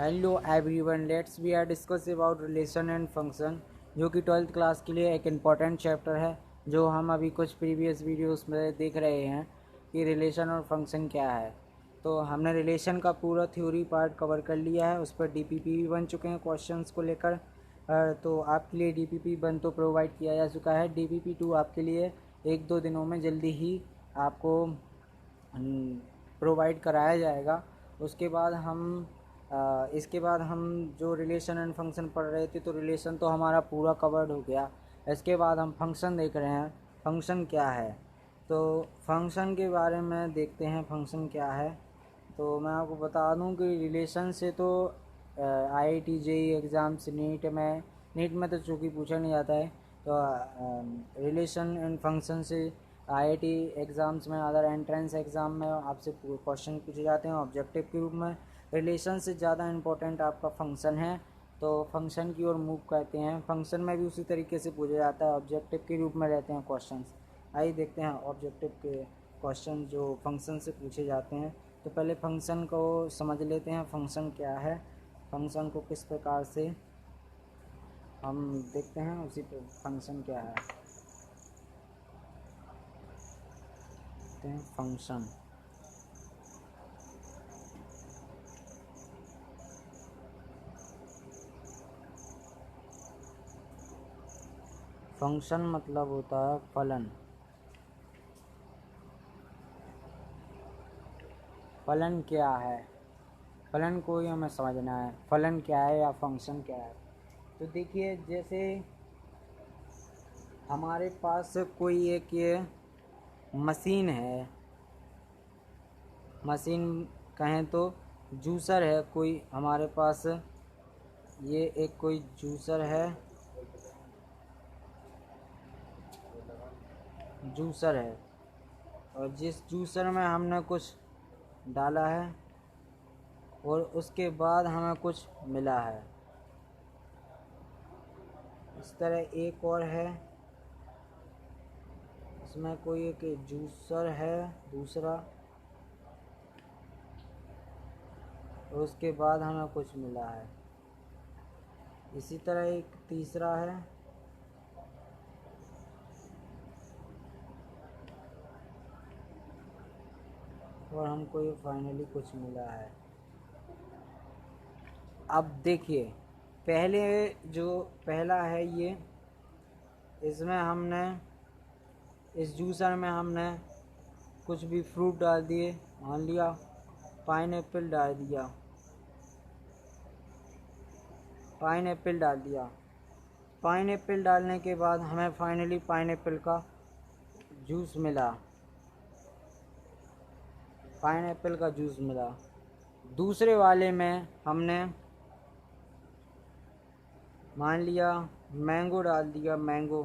Hello everyone, let's we are discuss about relation and function, जो कि 12th class के लिए एक इम्पॉर्टेंट चैप्टर है। जो हम अभी कुछ प्रीवियस वीडियोस में देख रहे हैं कि रिलेशन और फंक्शन क्या है। तो हमने रिलेशन का पूरा थ्योरी पार्ट कवर कर लिया है, उस पर डीपीपी भी बन चुके हैं क्वेश्चंस को लेकर। तो आपके लिए डीपीपी 1 तो प्रोवाइड किया जा चुका है। डीपीपी 2 आपके लिए 1-2 दिनों में जल्दी ही आपको प्रोवाइड कराया जाएगा। उसके बाद इसके बाद हम जो रिलेशन एंड फंक्शन पढ़ रहे थे, तो रिलेशन तो हमारा पूरा कवर्ड हो गया। इसके बाद हम फंक्शन देख रहे हैं, फंक्शन क्या है। तो फंक्शन के बारे में देखते हैं फंक्शन क्या है। तो मैं आपको बता दूं कि रिलेशन से तो आईआईटी जेईई एग्ज़ाम्स नीट में तो चूँकि पूछा नहीं जाता है, तो रिलेशन एंड फंक्शन से आईआईटी एग्ज़ाम्स में, अदर एंट्रेंस एग्ज़ाम में आपसे क्वेश्चन पूछे जाते हैं ऑब्जेक्टिव के रूप में। रिलेशन से ज़्यादा इम्पोर्टेंट आपका फंक्शन है, तो फंक्शन की ओर मूव करते हैं। फंक्शन में भी उसी तरीके से पूछा जाता है, ऑब्जेक्टिव के रूप में रहते हैं क्वेश्चंस। आइए देखते हैं ऑब्जेक्टिव के क्वेश्चन जो फंक्शन से पूछे जाते हैं। तो पहले फंक्शन को समझ लेते हैं, फंक्शन क्या है, फंक्शन को किस प्रकार से हम देखते हैं, उसी पर फंक्शन क्या है। देखते हैं फंक्शन। फंक्शन मतलब होता है फलन। फलन क्या है, फलन को ही हमें समझना है, फलन क्या है या फंक्शन क्या है। तो देखिए, जैसे हमारे पास कोई एक ये मशीन है, मशीन कहें तो जूसर है कोई हमारे पास, ये एक कोई जूसर है, जूसर है, और जिस जूसर में हमने कुछ डाला है और उसके बाद हमें कुछ मिला है। इस तरह एक और है, इसमें कोई एक जूसर है दूसरा, और उसके बाद हमें कुछ मिला है। इसी तरह एक तीसरा है, और हमको ये फाइनली कुछ मिला है। अब देखिए, पहले जो पहला है ये, इसमें हमने, इस जूसर में हमने कुछ भी फ्रूट डाल दिए, मान लिया पाइनएप्पल डाल दिया, पाइनएप्पल डाल दिया। पाइनएप्पल डालने के बाद हमें फाइनली पाइनएप्पल का जूस मिला, पाइनएप्पल का जूस मिला। दूसरे वाले में हमने मान लिया मैंगो डाल दिया, मैंगो,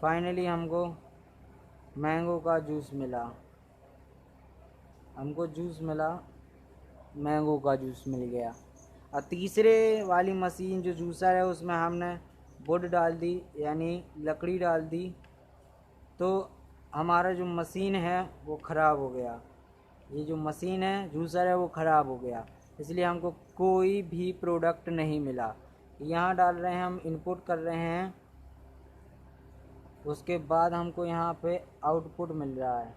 फाइनली हमको मैंगो का जूस मिला, हमको जूस मिला, मैंगो का जूस मिल गया। और तीसरे वाली मशीन जो जूसर है, उसमें हमने वुड डाल दी, यानी लकड़ी डाल दी, तो हमारा जो मशीन है वो ख़राब हो गया। ये जो मशीन है, जूसर है, वो ख़राब हो गया, इसलिए हमको कोई भी प्रोडक्ट नहीं मिला। यहाँ डाल रहे हैं, हम इनपुट कर रहे हैं, उसके बाद हमको यहाँ पे आउटपुट मिल रहा है।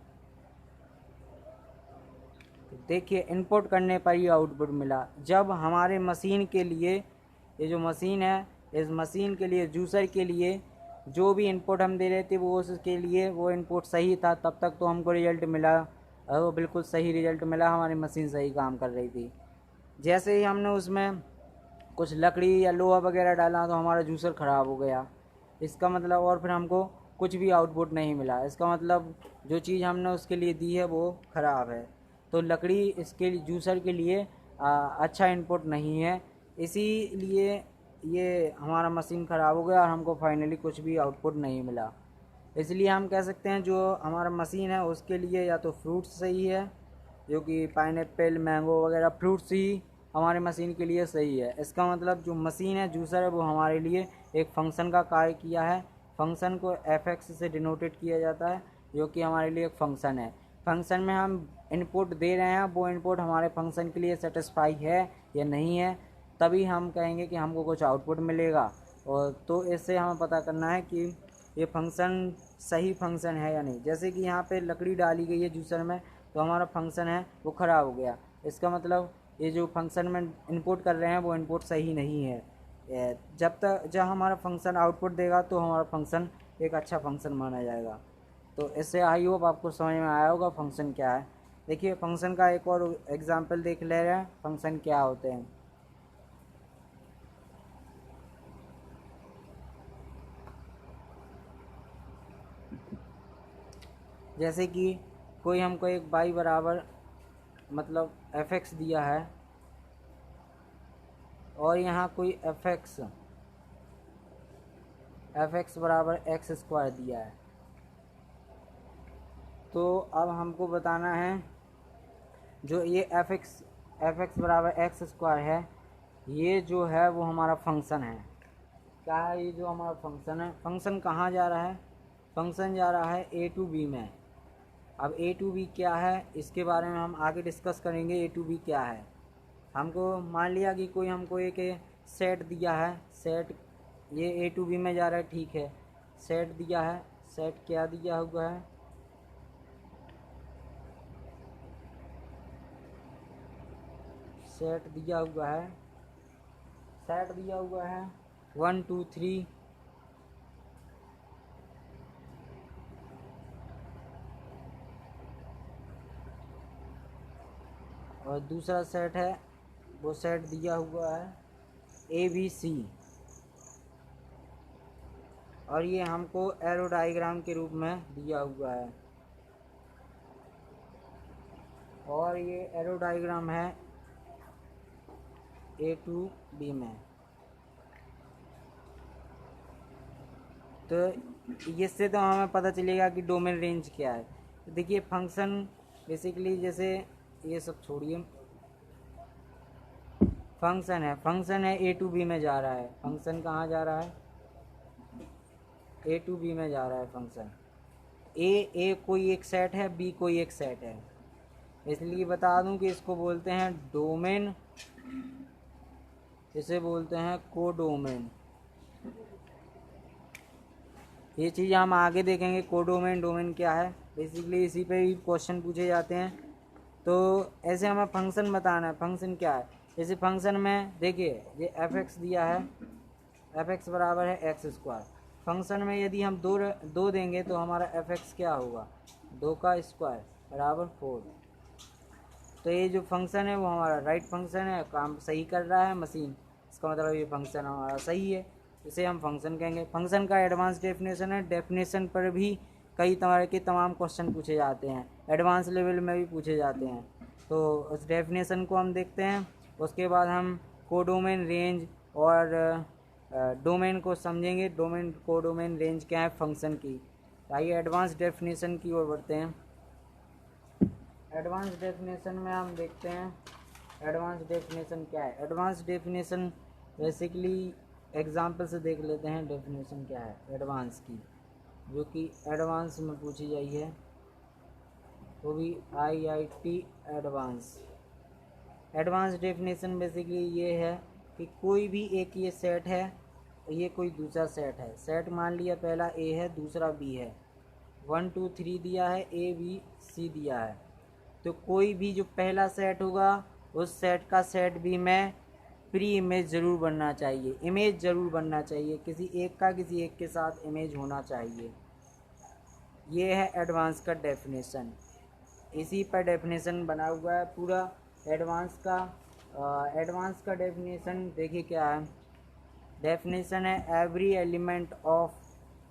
तो देखिए, इनपुट करने पर ही आउटपुट मिला। जब हमारे मशीन के लिए, ये जो मशीन है, इस मशीन के लिए, जूसर के लिए जो भी इनपुट हम दे रहे थे वो उसके लिए वो इनपुट सही था, तब तक तो हमको रिजल्ट मिला, वो बिल्कुल सही रिजल्ट मिला, हमारी मशीन सही काम कर रही थी। जैसे ही हमने उसमें कुछ लकड़ी या लोहा वगैरह डाला, तो हमारा जूसर ख़राब हो गया। इसका मतलब, और फिर हमको कुछ भी आउटपुट नहीं मिला। इसका मतलब जो चीज़ हमने उसके लिए दी है वो ख़राब है। तो लकड़ी इसके जूसर के लिए अच्छा इनपुट नहीं है, इसीलिए ये हमारा मशीन ख़राब हो गया और हमको फाइनली कुछ भी आउटपुट नहीं मिला। इसलिए हम कह सकते हैं जो हमारा मशीन है उसके लिए या तो फ्रूट्स सही है, जो कि पाइनएप्पल, मैंगो वगैरह फ्रूट्स ही हमारे मशीन के लिए सही है। इसका मतलब जो मशीन है, जूसर है, वो हमारे लिए एक फंक्शन का कार्य किया है। फंक्शन को एफ एक्स से डिनोटेड किया जाता है, जो कि हमारे लिए एक फंक्शन है। फंक्शन में हम इनपुट दे रहे हैं, वो इनपुट हमारे फंक्शन के लिए सेटिस्फाई है या नहीं है, तभी हम कहेंगे कि हमको कुछ आउटपुट मिलेगा। और तो इससे हमें पता करना है कि ये फंक्शन सही फंक्शन है या नहीं। जैसे कि यहाँ पे लकड़ी डाली गई है जूसर में, तो हमारा फंक्शन है वो ख़राब हो गया, इसका मतलब ये जो फंक्शन में इनपुट कर रहे हैं वो इनपुट सही नहीं है। जब हमारा फंक्शन आउटपुट देगा तो हमारा फंक्शन एक अच्छा फंक्शन माना जाएगा। तो इससे आई होप आपको समझ में आया होगा फंक्शन क्या है। देखिए फंक्शन का एक और एग्जांपल देख ले रहे हैं, फंक्शन क्या होते हैं। जैसे कि कोई हमको एक y बराबर मतलब f(x) दिया है और यहाँ कोई f(x) बराबर x² दिया है। तो अब हमको बताना है जो ये f(x) बराबर x² है, ये जो है वो हमारा फंक्शन है। क्या है ये जो हमारा फंक्शन है? फंक्शन कहाँ जा रहा है? फंक्शन जा रहा है a to b में। अब a to b क्या है इसके बारे में हम आगे डिस्कस करेंगे। a to b क्या है? हमको मान लिया कि कोई हमको एक सेट दिया है, सेट ये a to b में जा रहा है, ठीक है। सेट दिया है, सेट क्या दिया हुआ है? सेट दिया हुआ है, सेट दिया हुआ है 1 2 3 और दूसरा सेट है वो सेट दिया हुआ है ABC। और ये हमको एरो डायग्राम के रूप में दिया हुआ है, और ये एरो डायग्राम है A to B में। तो इससे तो हमें पता चलेगा कि डोमेन रेंज क्या है। तो देखिए फंक्शन बेसिकली, जैसे ये सब छोड़िए, फंक्शन है A to B में जा रहा है। फंक्शन कहाँ जा रहा है? A to B में जा रहा है फंक्शन। A कोई एक सेट है, B कोई एक सेट है, इसलिए बता दूं कि इसको बोलते हैं डोमेन, इसे बोलते हैं कोडोमेन। ये चीज़ हम आगे देखेंगे, कोडोमेन डोमेन क्या है। बेसिकली इसी पे भी क्वेश्चन पूछे जाते हैं। तो ऐसे हमें फंक्शन बताना है, फंक्शन क्या है। जैसे फंक्शन में देखिए ये f(x) दिया है, f(x) बराबर है x²। फंक्शन में यदि हम दो देंगे तो हमारा f(x) क्या होगा? 2 का स्क्वायर बराबर 4। तो ये जो फंक्शन है वो हमारा राइट फंक्शन है, काम सही कर रहा है मशीन, इसका मतलब ये फंक्शन हमारा सही है, इसे हम फंक्शन कहेंगे। फंक्शन का एडवांस डेफिनेशन है, डेफिनेशन पर भी कई तरह के तमाम क्वेश्चन पूछे जाते हैं, एडवांस लेवल में भी पूछे जाते हैं। तो उस डेफिनेशन को हम देखते हैं, उसके बाद हम कोडोमेन रेंज और डोमेन को समझेंगे। कोडोमेन रेंज क्या है फंक्शन की। आइए एडवांस डेफिनेशन की ओर बढ़ते हैं। एडवांस डेफिनेशन में हम देखते हैं एडवांस डेफिनेशन क्या है। एडवांस डेफिनेशन बेसिकली एग्जांपल से देख लेते हैं डेफिनेशन क्या है एडवांस की, जो कि एडवांस में पूछी गई है, वो भी IIT advance. Advance definition basically ये है कि कोई भी एक ये सेट है, ये कोई दूसरा सेट है। सेट मान लिया पहला A है, दूसरा B है, 1 2 3 दिया है, A B C दिया है। तो कोई भी जो पहला सेट होगा उस सेट का सेट भी में प्री इमेज ज़रूर बनना चाहिए, इमेज ज़रूर बनना चाहिए, किसी एक का किसी एक के साथ इमेज होना चाहिए। ये है एडवांस का डेफिनेशन, इसी पर डेफिनेशन बना हुआ है पूरा एडवांस का। एडवांस का डेफिनेशन देखिए क्या है। डेफिनेशन है एवरी एलिमेंट ऑफ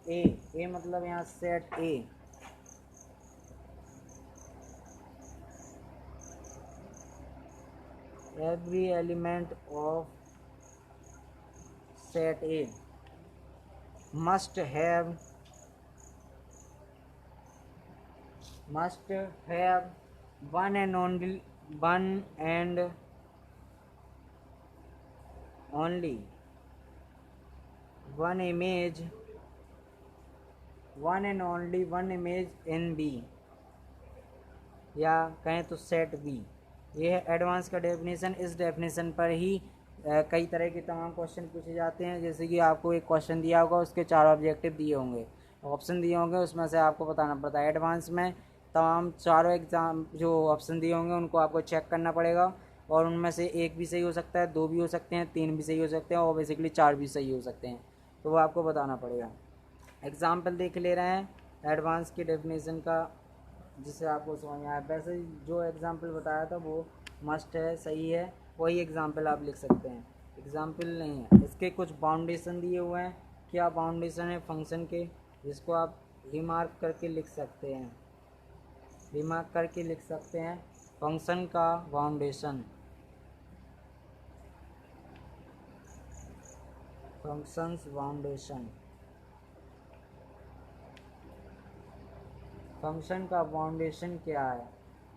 ए मतलब यहाँ set A, every element of set A must have one and only one image in B, या कहें तो सेट बी। ये है एडवांस का डेफिनेशन। इस डेफिनेशन पर ही कई तरह के तमाम क्वेश्चन पूछे जाते हैं। जैसे कि आपको एक क्वेश्चन दिया होगा, उसके 4 ऑब्जेक्टिव दिए होंगे, ऑप्शन दिए होंगे, उसमें से आपको बताना पड़ता है। एडवांस में तमाम चारों एग्ज़ाम जो ऑप्शन दिए होंगे उनको आपको चेक करना पड़ेगा, और उनमें से एक भी सही हो सकता है, 2 भी हो सकते हैं, 3 भी सही हो सकते हैं, और बेसिकली 4 भी सही हो सकते हैं। तो वो आपको बताना पड़ेगा। एग्जाम्पल देख ले रहे हैं एडवांस की डेफिनेशन का, जिससे आपको समझ में आया। वैसे जो एग्जाम्पल बताया था वो मस्ट है, सही है, वही एग्जाम्पल आप लिख सकते हैं। एग्जाम्पल नहीं है, इसके कुछ बाउंडेशन दिए हुए हैं। क्या बाउंडेशन है फंक्शन के, जिसको आप रिमार्क करके लिख सकते हैं, रिमार्क करके लिख सकते हैं। फंक्शन का बाउंडेशन, फंक्शंस बाउंडेशन, फंक्शन का बाउंडेशन क्या है।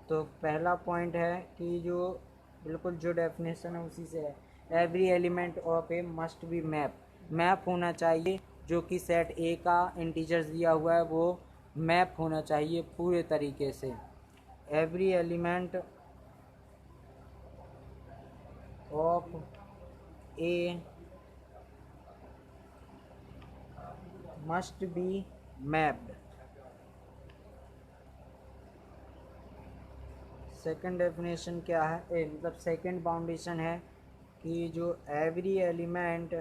तो पहला पॉइंट है कि जो बिल्कुल जो डेफिनेशन है उसी से है। Every element of A must be map, map होना चाहिए। जो कि सेट ए का इंटीजर्स दिया हुआ है वो मैप होना चाहिए पूरे तरीके से। Every element of A must be mapped. Second definition क्या है, मतलब सेकंड बाउंडेशन है कि जो एवरी एलिमेंट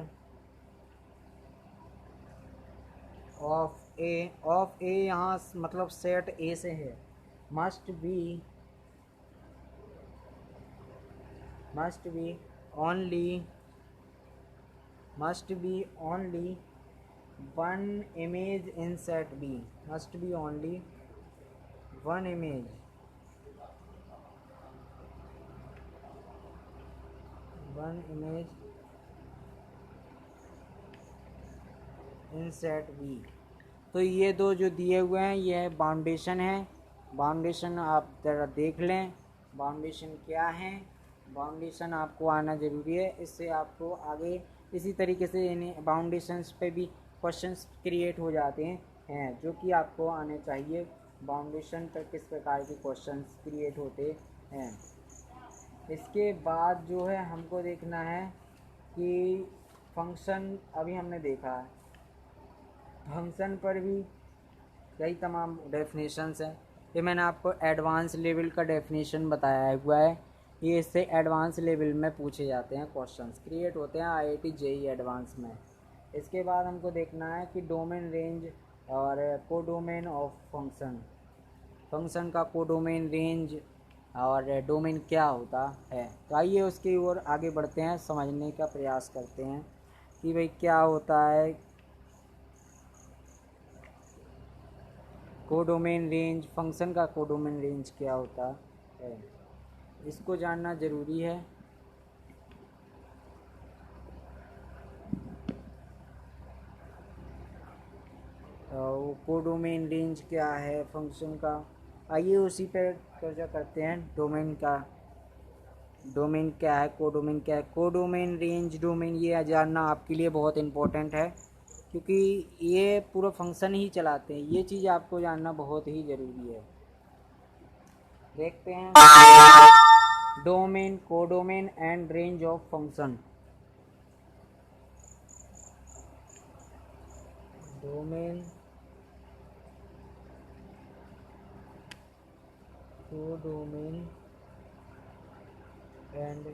ऑफ ए यहाँ मतलब सेट ए से है, must be only one image in set B, must be only one image in set B. तो ये दो जो दिए हुए हैं ये बाउंडेशन है। बाउंडेशन आप ज़रा देख लें, बाउंडेशन क्या है। बाउंडेशन आपको आना ज़रूरी है, इससे आपको आगे इसी तरीके से इन्हें बाउंडेशंस पे भी क्वेश्चंस क्रिएट हो जाते हैं जो कि आपको आने चाहिए। बाउंडेशन पर किस प्रकार के क्वेश्चंस क्रिएट होते हैं। इसके बाद जो है हमको देखना है कि फंक्शन, अभी हमने देखा है फंक्शन पर भी कई तमाम डेफिनेशंस हैं। ये मैंने आपको एडवांस लेवल का डेफिनेशन बताया हुआ है। ये इससे एडवांस लेवल में पूछे जाते हैं, क्वेश्चंस क्रिएट होते हैं IIT JEE एडवांस में। इसके बाद हमको देखना है कि डोमेन, रेंज और कोडोमेन ऑफ फंक्शन। फंक्शन का कोडोमेन, रेंज और डोमेन क्या होता है। तो आइए उसकी ओर आगे बढ़ते हैं, समझने का प्रयास करते हैं कि भाई क्या होता है कोडोमेन रेंज। फंक्शन का कोडोमेन रेंज क्या होता है, इसको जानना ज़रूरी है। तो कोडोमेन रेंज क्या है फंक्शन का, आइए उसी पर चर्चा करते हैं। डोमेन का, डोमेन क्या है, कोडोमेन क्या है। कोडोमेन, रेंज, डोमेन ये जानना आपके लिए बहुत इम्पोर्टेंट है, क्योंकि ये पूरा फंक्शन ही चलाते हैं। ये चीज़ आपको जानना बहुत ही ज़रूरी है। देखते हैं domain, codomain and range of function. Domain, codomain and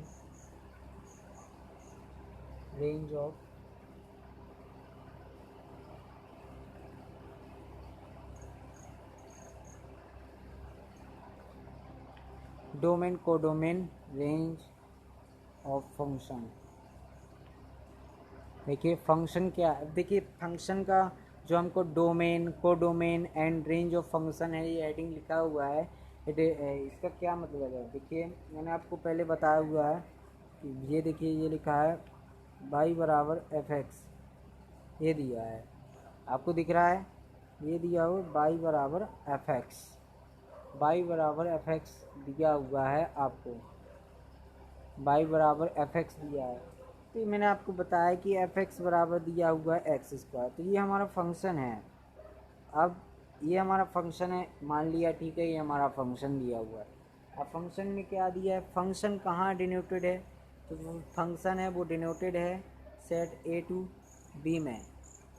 range of domain, codomain, range of function. देखिए फंक्शन क्या है, देखिए फंक्शन का जो हमको domain, codomain and range of function है, ये हेडिंग लिखा हुआ है। इसका क्या मतलब है, देखिए मैंने आपको पहले बताया हुआ है कि ये देखिए ये लिखा है y बराबर fx, ये दिया है आपको दिख रहा है, ये दिया हुआ y बराबर fx, y बराबर fx दिया हुआ है आपको, y बराबर fx दिया है। तो मैंने आपको बताया कि fx बराबर दिया हुआ है x स्क्वायर, तो ये हमारा फंक्शन है। अब ये हमारा फंक्शन है, मान लिया, ठीक है, ये हमारा फंक्शन दिया हुआ है। अब फंक्शन में क्या दिया है, फंक्शन कहाँ डिनोटेड है, तो फंक्शन है वो डिनोटेड है सेट ए टू बी में,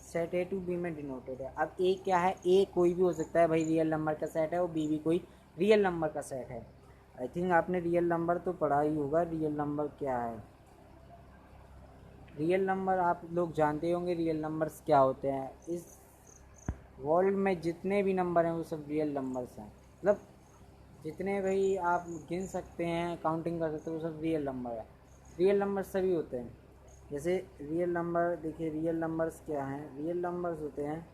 सेट ए टू बी में डिनोटेड है। अब ए क्या है, ए कोई भी हो सकता है भाई, रियल नंबर का सेट है, और बी भी कोई रियल नंबर का सेट है। आई थिंक आपने रियल नंबर तो पढ़ा ही होगा, रियल नंबर क्या है। रियल नंबर आप लोग जानते होंगे, रियल नंबर्स क्या होते हैं। इस वर्ल्ड में जितने भी नंबर हैं वो सब रियल नंबर्स हैं, मतलब जितने भाई आप गिन सकते हैं, काउंटिंग कर सकते हैं, वो सब रियल नंबर है। रियल नंबर सभी होते हैं। जैसे रियल नंबर देखिए, रियल नंबर्स क्या हैं, रियल नंबर्स होते हैं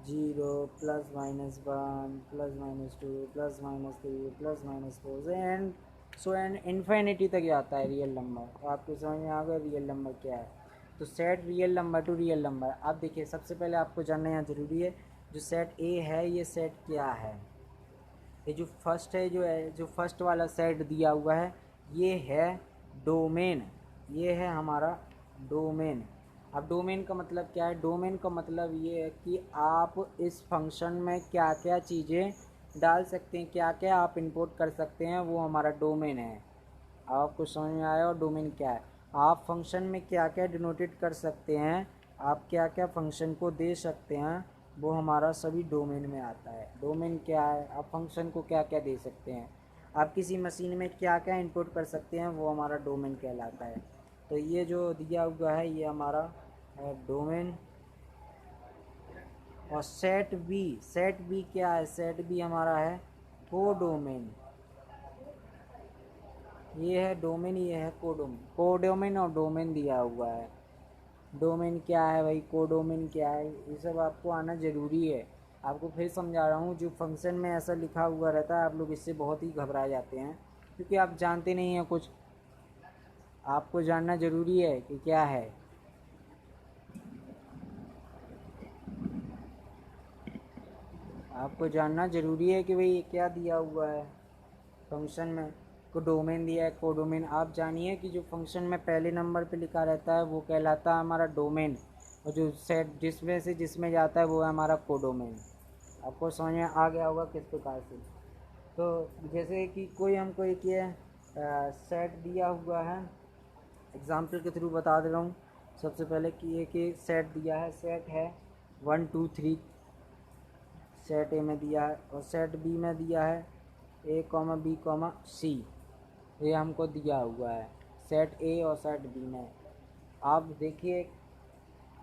0 +-1 +-2 +-3 +-4 एंड सो एंड इन्फिनिटी तक जाता है रियल नंबर। तो आपको समझ में आ गया रियल नंबर क्या है। तो set real number two real number. आप देखिए, सबसे पहले आपको जानना यहाँ ज़रूरी है, जो सेट ए है ये सेट क्या है। ये जो फर्स्ट है, जो फर्स्ट वाला सेट दिया हुआ है, ये है डोमेन, ये है हमारा डोमेन। अब डोमेन का मतलब क्या है, डोमेन का मतलब ये है कि आप इस फंक्शन में क्या क्या चीज़ें डाल सकते हैं, क्या क्या आप इंपोर्ट कर सकते हैं, वो हमारा डोमेन है। अब आपको समझ में आया और डोमेन क्या है। आप फंक्शन में क्या क्या डिनोटेट कर सकते हैं, आप क्या क्या फंक्शन को दे सकते हैं, वो हमारा सभी डोमेन में आता है। डोमेन क्या है, आप फंक्शन को क्या क्या दे सकते हैं, आप किसी मशीन में क्या क्या इनपुट कर सकते हैं, वो हमारा डोमेन कहलाता है। तो ये जो दिया हुआ है ये हमारा है डोमेन। और सेट बी क्या है, सेट बी हमारा है कोडोमेन। ये है डोमेन, ये है कोडोमेन। कोडोमेन और डोमेन दिया हुआ है। डोमेन क्या है भाई, कोडोमेन क्या है, ये सब आपको आना ज़रूरी है। आपको फिर समझा रहा हूँ, जो फंक्शन में ऐसा लिखा हुआ रहता है आप लोग इससे बहुत ही घबरा जाते हैं, क्योंकि आप जानते नहीं हैं कुछ। आपको जानना ज़रूरी है कि क्या है। आपको जानना ज़रूरी है कि भाई ये क्या दिया हुआ है फंक्शन में। को डोमेन दिया है, कोडोमेन। आप जानिए कि जो फंक्शन में पहले नंबर पे लिखा रहता है वो कहलाता है हमारा डोमेन, और जो सेट जिसमें से जिसमें जाता है वो है हमारा कोडोमेन। आपको समझ में आ गया होगा किस प्रकार से। तो जैसे कि कोई हमको एक ये सेट दिया हुआ है, एग्जाम्पल के थ्रू बता दे रहा हूँ। सबसे पहले कि एक सेट दिया है, सेट है 1 2 3, सेट ए में दिया है, और सेट बी में दिया है A, B, C। ये हमको दिया हुआ है सेट ए और सेट बी में। आप देखिए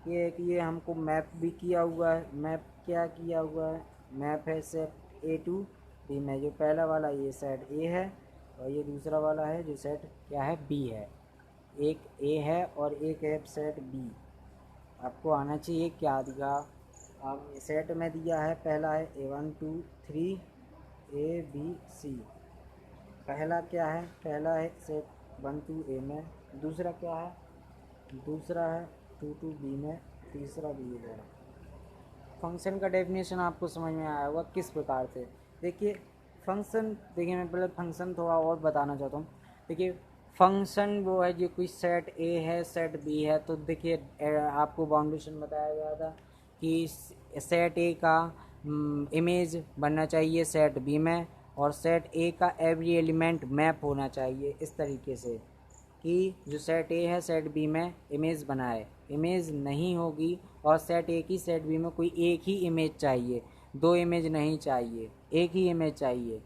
कि ये हमको मैप भी किया हुआ है। मैप क्या किया हुआ है, मैप है सेट ए टू बी में। जो पहला वाला ये सेट ए है, और ये दूसरा वाला है जो सेट क्या है, बी है। एक ए है और एक है सेट बी। आपको आना चाहिए क्या दिया। अब सेट में दिया है, पहला है A1 2 3 ABC। पहला क्या है, पहला है सेट 1 2 A में। दूसरा क्या है, दूसरा है 2 2 B में। तीसरा B है। फंक्शन का डेफिनेशन आपको समझ में आया होगा किस प्रकार से। देखिए फंक्शन, देखिए मैं पहले फंक्शन थोड़ा और बताना चाहता हूँ। देखिए फंक्शन वो है जो कोई सेट ए है, सेट बी है। तो देखिए आपको बाउंडेशन बताया गया था कि सेट ए का इमेज बनना चाहिए सेट बी में, और सेट ए का एवरी एलिमेंट मैप होना चाहिए इस तरीके से कि जो सेट ए है सेट बी में इमेज बनाए। इमेज नहीं होगी, और सेट ए की सेट बी में कोई एक ही इमेज चाहिए, दो इमेज नहीं चाहिए, एक ही इमेज चाहिए।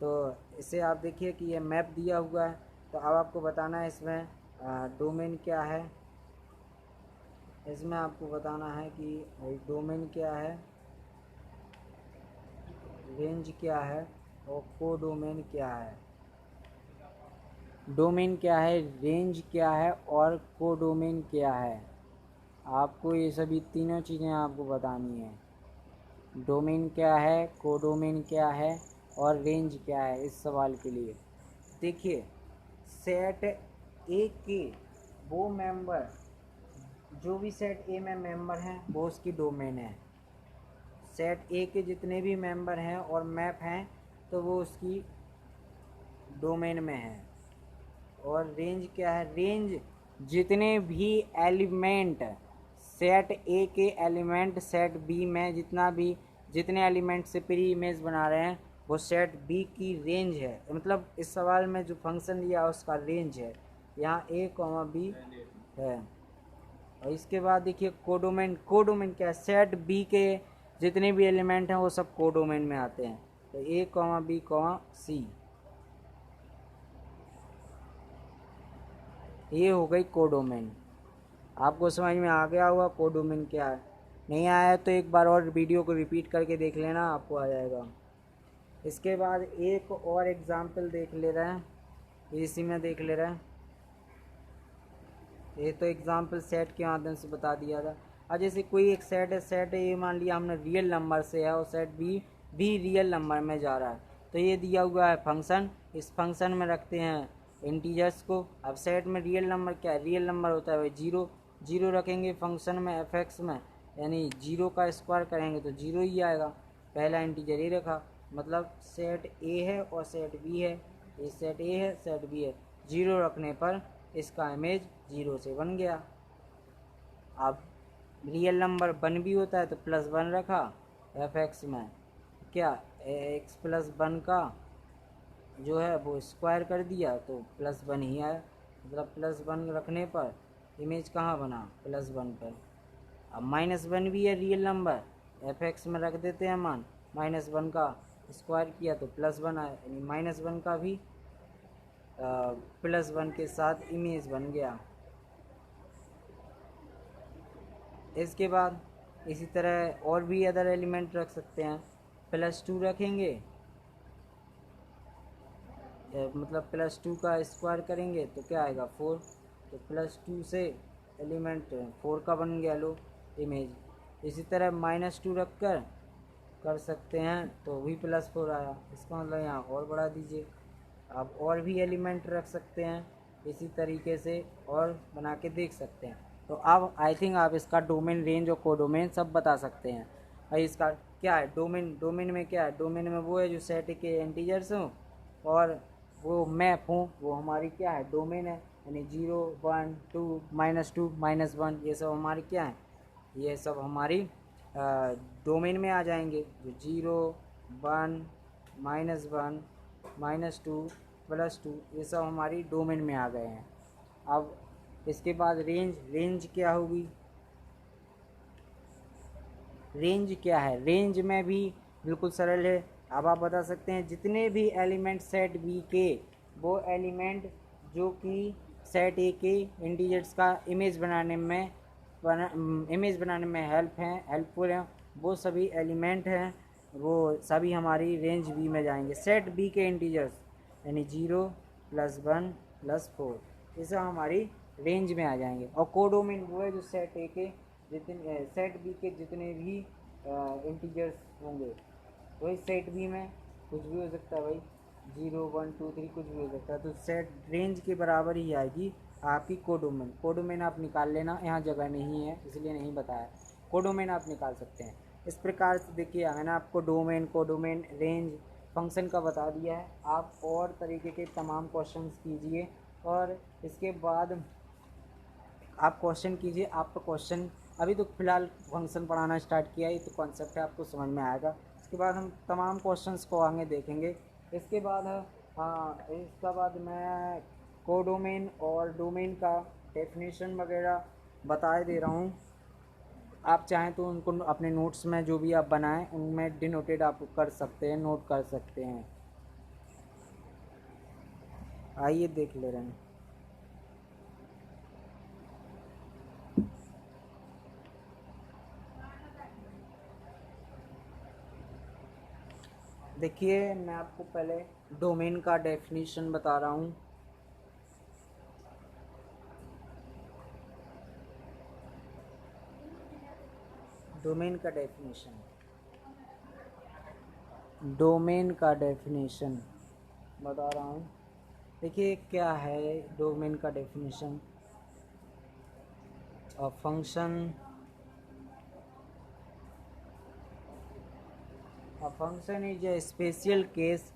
तो इसे आप देखिए कि ये मैप दिया हुआ है। तो अब आपको बताना है इसमें डोमेन क्या है। इसमें आपको बताना है कि डोमेन क्या है, रेंज क्या है, और कोडोमेन क्या है। डोमेन क्या है, रेंज क्या है, और कोडोमेन क्या है। आपको ये सभी तीनों चीज़ें आपको बतानी है। डोमेन क्या है, कोडोमेन क्या है, और रेंज क्या है इस सवाल के लिए। देखिए सेट ए के वो मेंबर, जो भी सेट ए में मेंबर हैं वो उसकी डोमेन है। सेट ए के जितने भी मेंबर हैं और मैप हैं तो वो उसकी डोमेन में है। और रेंज क्या है, रेंज जितने भी एलिमेंट सेट ए के एलिमेंट सेट बी में जितना भी जितने एलिमेंट से प्री इमेज बना रहे हैं वो सेट बी की रेंज है, मतलब इस सवाल में जो फंक्शन दिया उसका रेंज है, यहाँ ए कॉमा बी है। और इसके बाद देखिए कोडोमेन, कोडोमेन क्या है, सेट बी के जितने भी एलिमेंट हैं वो सब कोडोमेन में आते हैं, तो ए कॉमा बी कॉमा सी, ये हो गई कोडोमेन। आपको समझ में आ गया होगा कोडोमेन क्या है, नहीं आया तो एक बार और वीडियो को रिपीट करके देख लेना, आपको आ जाएगा। इसके बाद एक और एग्जाम्पल देख ले रहे हैं, इसी में देख ले रहे हैं, ये तो एग्जाम्पल सेट के माध्यम से बता दिया था। अब जैसे कोई एक सेट है, सेट ये मान लिया हमने रियल नंबर से है और सेट बी भी रियल नंबर में जा रहा है, तो ये दिया हुआ है फंक्शन, इस फंक्शन में रखते हैं इंटीजर्स को। अब सेट में रियल नंबर क्या है, रियल नंबर होता है भाई जीरो, जीरो रखेंगे फंक्शन में एफ एक्स में, यानी जीरो का स्क्वायर करेंगे तो जीरो ही आएगा, पहला इंटीजर ही रखा, मतलब सेट ए है और सेट बी है, ये सेट ए है सेट बी है, जीरो रखने पर इसका इमेज जीरो से बन गया। अब रियल नंबर वन भी होता है तो प्लस वन रखा एफ एक्स में, क्या एक्स प्लस वन का जो है वो स्क्वायर कर दिया तो प्लस वन ही आया, मतलब प्लस वन रखने पर इमेज कहाँ बना, प्लस वन पर। अब माइनस वन भी है रियल नंबर, एफ एक्स में रख देते हैं मान, माइनस वन का स्क्वायर किया तो प्लस वन आया, यानी माइनस वन का भी प्लस वन के साथ इमेज बन गया। इसके बाद इसी तरह और भी अदर एलिमेंट रख सकते हैं, प्लस टू रखेंगे, मतलब प्लस टू का स्क्वायर करेंगे तो क्या आएगा फोर, तो प्लस टू से एलिमेंट फोर का बन गया लो इमेज। इसी तरह माइनस टू रख कर सकते हैं तो भी प्लस फोर आया, इसका मतलब यहाँ और बढ़ा दीजिए। आप और भी एलिमेंट रख सकते हैं इसी तरीके से और बना के देख सकते हैं। तो अब आई थिंक आप इसका डोमेन, रेंज और कोडोमेन सब बता सकते हैं। और इसका क्या है डोमेन, डोमेन में क्या है, डोमेन में वो है जो सेट के इंटीजर्स हों और वो मैप हों, वो हमारी क्या है डोमेन है, यानी zero one two minus one ये सब हमारी क्या है, ये सब हमारी डोमेन में आ जाएंगे, जो zero one minus two plus two ये सब हमारी डोमेन में आ गए हैं। अब इसके बाद रेंज, रेंज क्या होगी, रेंज क्या है, रेंज में भी बिल्कुल सरल है। अब आप बता सकते हैं जितने भी एलिमेंट सेट बी के, वो एलिमेंट जो कि सेट ए के इंटीजर्स का इमेज बनाने में हेल्पफुल हैं, वो सभी एलिमेंट हैं, वो सभी हमारी रेंज बी में जाएंगे। सेट बी के इंटीजर्स यानी zero plus one plus four ये सब हमारी रेंज में आ जाएंगे। और कोडोमेन वो है जो सेट ए के जितने, सेट बी के जितने भी इंटीजर्स होंगे, वही सेट बी में कुछ भी हो सकता है भाई, जीरो वन टू थ्री कुछ भी हो सकता है, तो सेट रेंज के बराबर ही आएगी आपकी कोडोमेन। कोडोमेन आप निकाल लेना, यहाँ जगह नहीं है इसलिए नहीं बताया, कोडोमेन आप निकाल सकते हैं। इस प्रकार से देखिए मैंने आपको डोमेन, कोडोमेन, रेंज, फंक्शन का बता दिया है। आप और तरीके के तमाम क्वेश्चंस कीजिए और इसके बाद आप क्वेश्चन कीजिए। आपका क्वेश्चन अभी तो फ़िलहाल फंक्शन पढ़ाना स्टार्ट किया है, तो कॉन्सेप्ट है आपको समझ में आएगा। इसके बाद हम तमाम क्वेश्चंस को आगे देखेंगे। इसके बाद इसका बाद मैं कोडोमेन और डोमेन का डेफिनेशन वगैरह बता दे रहा हूँ। आप चाहें तो उनको अपने नोट्स में जो भी आप बनाएं उनमें डिनोटेड आप कर सकते हैं, नोट कर सकते हैं। आइए देख ले रहे हैं। देखिए मैं आपको पहले डोमेन का डेफिनेशन बता रहा हूँ। डोमेन का डेफिनेशन बता रहा हूँ। देखिए क्या है डोमेन का definition, a function is a special case,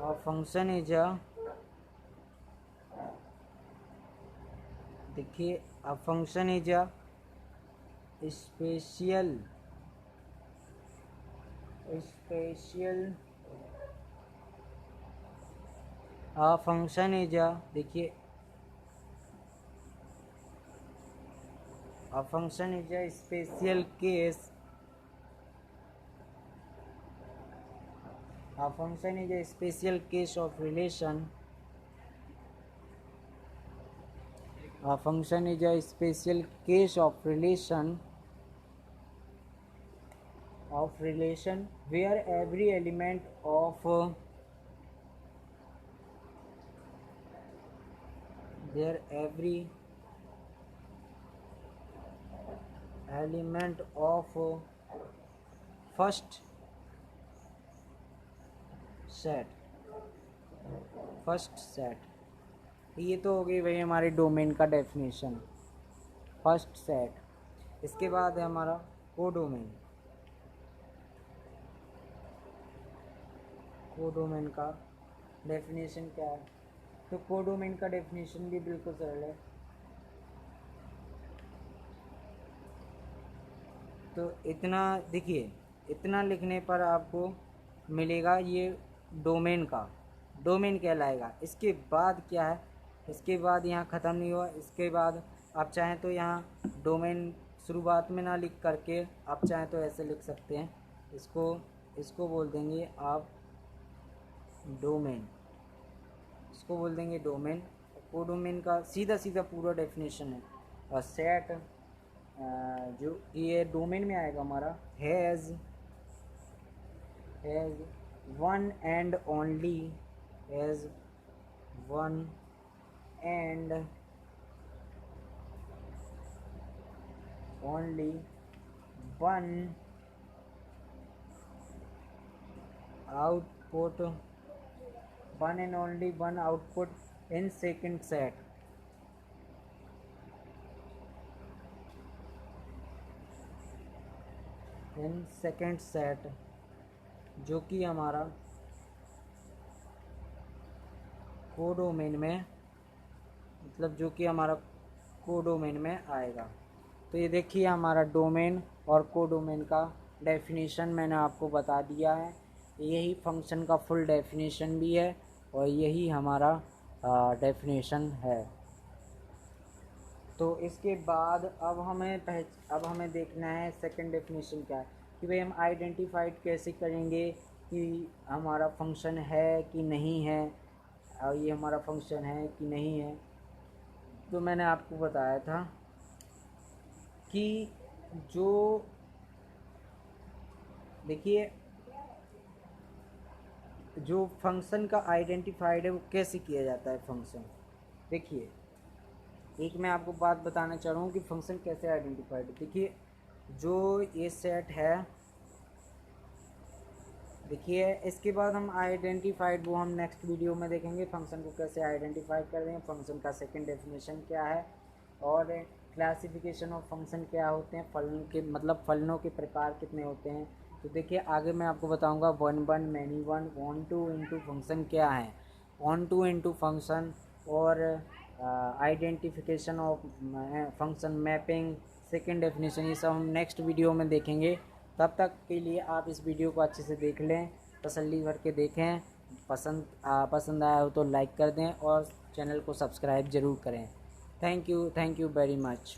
a function is a, देखिए a function is a special function is a, देखिए, a function is a special case, a function is a special case of relation, a function is a special case of relation where every element of where every element of first set, ये तो हो गई भाई हमारे domain का definition, first set. इसके बाद है हमारा कोडोमेन। कोडोमेन का डेफिनेशन क्या है? तो कोडोमेन का डेफिनेशन भी बिल्कुल सरल है। तो इतना देखिए, इतना लिखने पर आपको मिलेगा ये डोमेन का, डोमेन कहलाएगा। इसके बाद क्या है, इसके बाद यहाँ ख़त्म नहीं हुआ, इसके बाद आप चाहें तो यहाँ डोमेन शुरुआत में ना लिख करके आप चाहें तो ऐसे लिख सकते हैं, इसको बोल देंगे आप डोमेन, इसको बोल देंगे डोमेन। कोडोमेन का सीधा सीधा पूरा डेफिनेशन है। और सेट जो ये डोमेन में आएगा हमारा, has one and only, has one and only one output, one and only one output in second set, in second set, जो कि हमारा कोडोमेन में, मतलब जो कि हमारा कोडोमेन में आएगा। तो ये देखिए हमारा डोमेन और कोडोमेन का डेफिनेशन मैंने आपको बता दिया है। यही फंक्शन का फुल डेफिनेशन भी है और यही हमारा डेफिनेशन है। तो इसके बाद अब हमें देखना है सेकंड डेफिनेशन क्या है, कि भाई हम आइडेंटिफाइड कैसे करेंगे कि हमारा फंक्शन है कि नहीं है, और ये हमारा फंक्शन है कि नहीं है। तो मैंने आपको बताया था कि जो देखिए जो फंक्शन का आइडेंटिफाइड है वो कैसे किया जाता है फंक्शन। देखिए एक मैं आपको बात बताना चाह रहा हूँ कि फंक्शन कैसे आइडेंटिफाइड है। देखिए जो ये सेट है, देखिए इसके बाद हम आइडेंटिफाइड वो हम नेक्स्ट वीडियो में देखेंगे फंक्शन को कैसे आइडेंटिफाई कर रहे हैं, फंक्शन का सेकंड डेफिनेशन क्या है और क्लासिफिकेशन ऑफ फंक्शन क्या होते हैं, फलन के मतलब फलनों के प्रकार कितने होते हैं। तो देखिए आगे मैं आपको बताऊंगा one one many one, onto into function क्या है, ऑन टू इनटू फंक्शन और identification of function, mapping, second definition, ये सब हम नेक्स्ट वीडियो में देखेंगे। तब तक के लिए आप इस वीडियो को अच्छे से देख लें, तसल्ली भर के देखें, पसंद आया हो तो लाइक कर दें और चैनल को सब्सक्राइब ज़रूर करें। Thank you very much.